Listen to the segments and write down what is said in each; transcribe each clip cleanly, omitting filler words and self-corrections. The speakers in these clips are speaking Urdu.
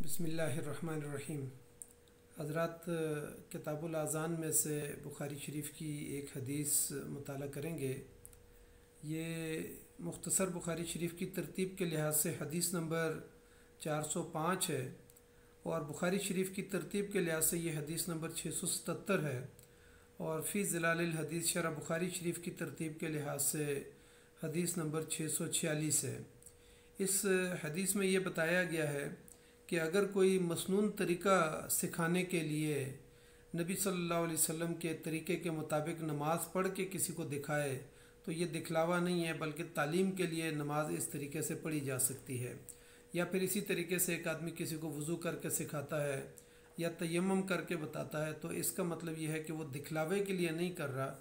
بسم اللہ الرحمن الرحیم۔ حضرات، کتاب الاذان میں سے بخاری شریف کی ایک حدیث مطالعہ کریں گے۔ یہ مختصر بخاری شریف کی ترتیب کے لحاظ سے حدیث نمبر 405 ہے، اور بخاری شریف کی ترتیب کے لحاظ سے یہ حدیث نمبر 677 ہے، اور فی ظلال الحدیث شرح بخاری شریف کی ترتیب کے لحاظ سے حدیث نمبر 646 ہے۔ اس حدیث میں یہ بتایا گیا ہے کہ اگر کوئی مسنون طریقہ سکھانے کے لیے نبی صلی اللہ علیہ وسلم کے طریقے کے مطابق نماز پڑھ کے کسی کو دکھائے تو یہ دکھلاوا نہیں ہے، بلکہ تعلیم کے لیے نماز اس طریقے سے پڑھی جا سکتی ہے۔ یا پھر اسی طریقے سے ایک آدمی کسی کو وضو کر کے سکھاتا ہے یا تیمم کر کے بتاتا ہے، تو اس کا مطلب یہ ہے کہ وہ دکھلاوے کے لیے نہیں کر رہا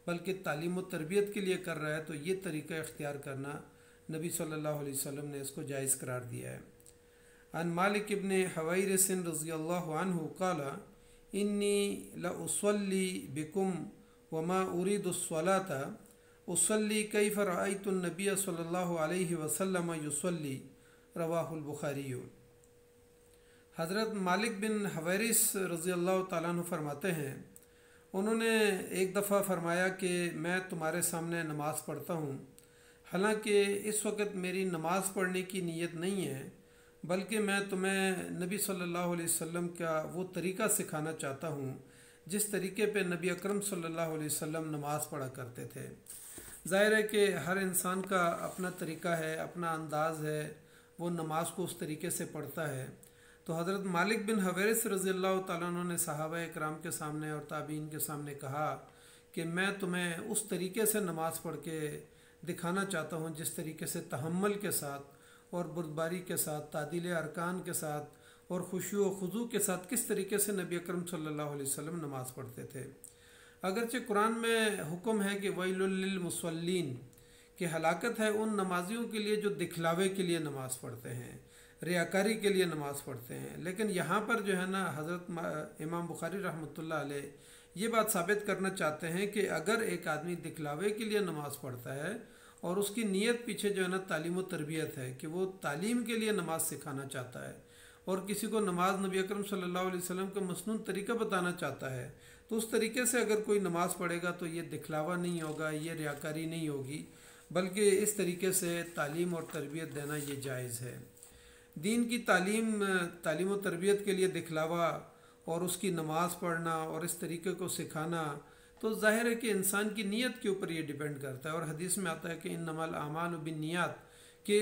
بلکہ تعلیم و تربیت کے لیے کر رہا ہے، تو یہ طریقہ اختیار کرنا نبی صلی اللہ علیہ وسلم نے اس کو جائز قرار دیا ہے۔ عن مالک ابن حویرث رضی اللہ عنہ قال انی لاصلی بکم وما اريد الصلاة اصلی کیف رأیت النبی صلی اللہ علیہ وسلم یصلی، رواہ البخاری۔ حضرت مالک بن حویرث رضی اللہ تعالیٰ عنہ فرماتے ہیں، انہوں نے ایک دفعہ فرمایا کہ میں تمہارے سامنے نماز پڑھتا ہوں، حالانکہ اس وقت میری نماز پڑھنے کی نیت نہیں ہے، بلکہ میں تمہیں نبی صلی اللہ علیہ وسلم کا وہ طریقہ سکھانا چاہتا ہوں جس طریقے پہ نبی اکرم صلی اللہ علیہ وسلم نماز پڑھا کرتے تھے۔ ظاہر ہے کہ ہر انسان کا اپنا طریقہ ہے، اپنا انداز ہے، وہ نماز کو اس طریقے سے پڑھتا ہے۔ تو حضرت مالک بن حویرث رضی اللہ تعالیٰ عنہ نے صحابہ اکرام کے سامنے اور تابعین کے سامنے کہا کہ میں تمہیں اس طریقے سے نماز پڑھ کے دکھانا چاہتا ہوں جس طریقے سے تحمل کے ساتھ اور بردباری کے ساتھ، تعدیل ارکان کے ساتھ اور خشوع و خضوع کے ساتھ کس طریقے سے نبی اکرم صلی اللہ علیہ وسلم نماز پڑھتے تھے۔ اگرچہ قرآن میں حکم ہے کہ ویل للمصلین، کہ ہلاکت ہے ان نمازیوں کے لیے جو دکھلاوے کے لیے نماز پڑھتے ہیں، ریاکاری کے لیے نماز پڑھتے ہیں، لیکن یہاں پر جو ہے نا حضرت امام بخاری رحمۃ اللہ علیہ یہ بات ثابت کرنا چاہتے ہیں کہ اگر ایک آدمی دکھلاوے کے لیے نماز پڑھتا ہے اور اس کی نیت پیچھے جو ہے نا تعلیم و تربیت ہے کہ وہ تعلیم کے لیے نماز سکھانا چاہتا ہے اور کسی کو نماز نبی اکرم صلی اللہ علیہ وسلم کا مسنون طریقہ بتانا چاہتا ہے، تو اس طریقے سے اگر کوئی نماز پڑھے گا تو یہ دکھلاوا نہیں ہوگا، یہ ریاکاری نہیں ہوگی، بلکہ اس طریقے سے تعلیم اور تربیت دینا یہ جائز ہے۔ دین کی تعلیم و تربیت کے لیے دکھلاوا اور اس کی نماز پڑھنا اور اس طریقے کو سکھانا، تو ظاہر ہے کہ انسان کی نیت کے اوپر یہ ڈیپینڈ کرتا ہے، اور حدیث میں آتا ہے کہ انما الاعمال بالنیات، کہ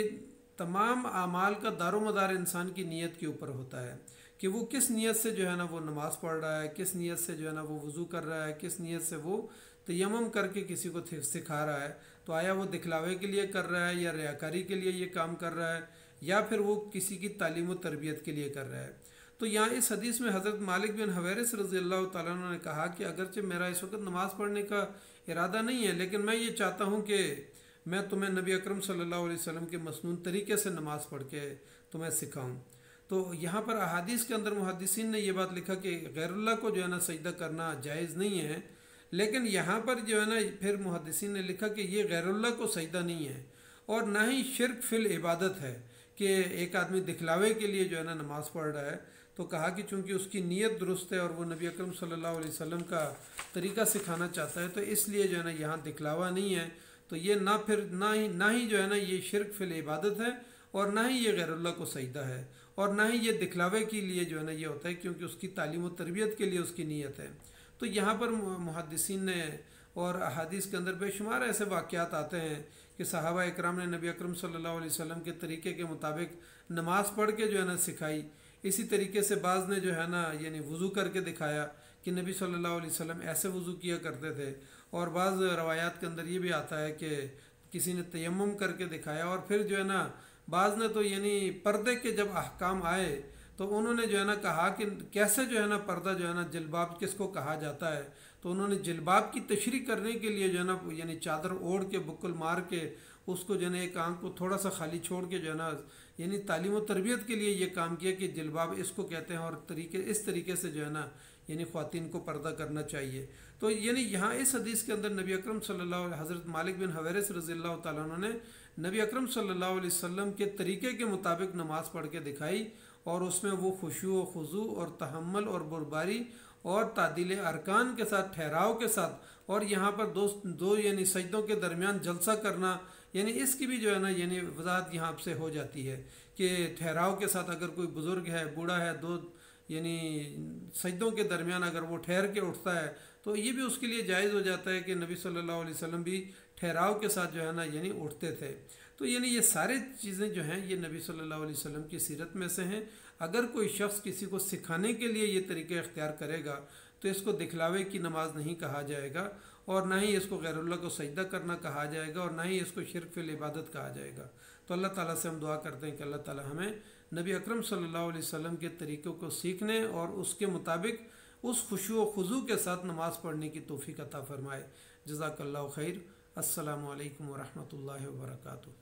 تمام اعمال کا دار و مدار انسان کی نیت کے اوپر ہوتا ہے کہ وہ کس نیت سے جو ہے نا وہ نماز پڑھ رہا ہے، کس نیت سے جو ہے نا وہ وضو کر رہا ہے، کس نیت سے وہ تیمم کر کے کسی کو سکھا رہا ہے، تو آیا وہ دکھلاوے کے لیے کر رہا ہے یا ریاکاری کے لیے یہ کام کر رہا ہے، یا پھر وہ کسی کی تعلیم و تربیت کے لیے کر رہا ہے۔ تو یہاں اس حدیث میں حضرت مالک بن حویرث رضی اللہ تعالیٰ عنہ نے کہا کہ اگرچہ میرا اس وقت نماز پڑھنے کا ارادہ نہیں ہے، لیکن میں یہ چاہتا ہوں کہ میں تمہیں نبی اکرم صلی اللہ علیہ وسلم کے مسنون طریقے سے نماز پڑھ کے تمہیں سکھاؤں۔ تو یہاں پر احادیث کے اندر محدثین نے یہ بات لکھا کہ غیر اللہ کو جو ہے نا سجدہ کرنا جائز نہیں ہے، لیکن یہاں پر جو ہے نا پھر محدثین نے لکھا کہ یہ غیر اللہ کو سجدہ نہیں ہے، اور نہ ہی شرک فی العبادت ہے کہ ایک آدمی دکھلاوے کے لیے جو ہے نا نماز پڑھ رہا ہے۔ تو کہا کہ چونکہ اس کی نیت درست ہے اور وہ نبی اکرم صلی اللہ علیہ وسلم کا طریقہ سکھانا چاہتا ہے، تو اس لیے جو ہے نا یہاں دکھلاوا نہیں ہے، تو یہ نہ ہی جو ہے نا یہ شرک فی العبادت ہے، اور نہ ہی یہ غیر اللہ کو سجدہ ہے، اور نہ ہی یہ دکھلاوے کے لیے جو ہے نا یہ ہوتا ہے، کیونکہ اس کی تعلیم و تربیت کے لیے اس کی نیت ہے۔ تو یہاں پر محدثین نے اور احادیث کے اندر بے شمار ایسے واقعات آتے ہیں کہ صحابہ اکرام نے نبی اکرم صلی اللہ علیہ وسلم کے طریقے کے مطابق نماز پڑھ کے جو ہے نا سکھائی۔ اسی طریقے سے بعض نے جو ہے نا یعنی وضو کر کے دکھایا کہ نبی صلی اللہ علیہ وسلم ایسے وضو کیا کرتے تھے، اور بعض روایات کے اندر یہ بھی آتا ہے کہ کسی نے تیمم کر کے دکھایا، اور پھر جو ہے نا بعض نے تو یعنی پردے کے جب احکام آئے تو انہوں نے جو ہے نا کہا کہ کیسے جو ہے نا پردہ جو ہے نا جلباب کس کو کہا جاتا ہے، تو انہوں نے جلباب کی تشریح کرنے کے لیے جو ہے نا یعنی چادر اوڑھ کے بکل مار کے اس کو جو ہے نا ایک آنکھ کو تھوڑا سا خالی چھوڑ کے جو ہے نا یعنی تعلیم و تربیت کے لیے یہ کام کیا کہ جلباب اس کو کہتے ہیں، اور اس طریقے سے جو ہے نا یعنی خواتین کو پردہ کرنا چاہیے۔ تو یعنی یہاں اس حدیث کے اندر نبی اکرم صلی اللہ علیہ حضرت مالک بن حویرث رضی اللہ تعالیٰ عنہ نے نبی اکرم صلی اللہ علیہ وسلم کے طریقے کے مطابق نماز پڑھ کے دکھائی، اور اس میں وہ خشوع و خضوع اور تحمل اور بردباری اور تعدیل ارکان کے ساتھ، ٹھہراؤ کے ساتھ، اور یہاں پر دو یعنی سجدوں کے درمیان جلسہ کرنا، یعنی اس کی بھی جو ہے نا یعنی وضاحت یہاں سے ہو جاتی ہے کہ ٹھہراؤ کے ساتھ اگر کوئی بزرگ ہے، بوڑھا ہے، دو یعنی سجدوں کے درمیان اگر وہ ٹھہر کے اٹھتا ہے تو یہ بھی اس کے لیے جائز ہو جاتا ہے کہ نبی صلی اللہ علیہ وسلم بھی ٹھہراؤ کے ساتھ جو ہے نا یعنی اٹھتے تھے۔ تو یعنی یہ سارے چیزیں جو ہیں یہ نبی صلی اللہ علیہ وسلم کی سیرت میں سے ہیں۔ اگر کوئی شخص کسی کو سکھانے کے لیے یہ طریقہ اختیار کرے گا تو اس کو دکھلاوے کی نماز نہیں کہا جائے گا، اور نہ ہی اس کو غیر اللہ کو سجدہ کرنا کہا جائے گا، اور نہ ہی اس کو شرک فی العبادت کہا جائے گا۔ تو اللہ تعالیٰ سے ہم دعا کرتے ہیں کہ اللہ تعالیٰ ہمیں نبی اکرم صلی اللہ علیہ وسلم کے طریقوں کو سیکھنے اور اس کے مطابق اس خشوع و خضوع کے ساتھ نماز پڑھنے کی توفیق عطا فرمائے۔ جزاک اللہ خیر۔ السلام علیکم ورحمۃ اللہ وبرکاتہ۔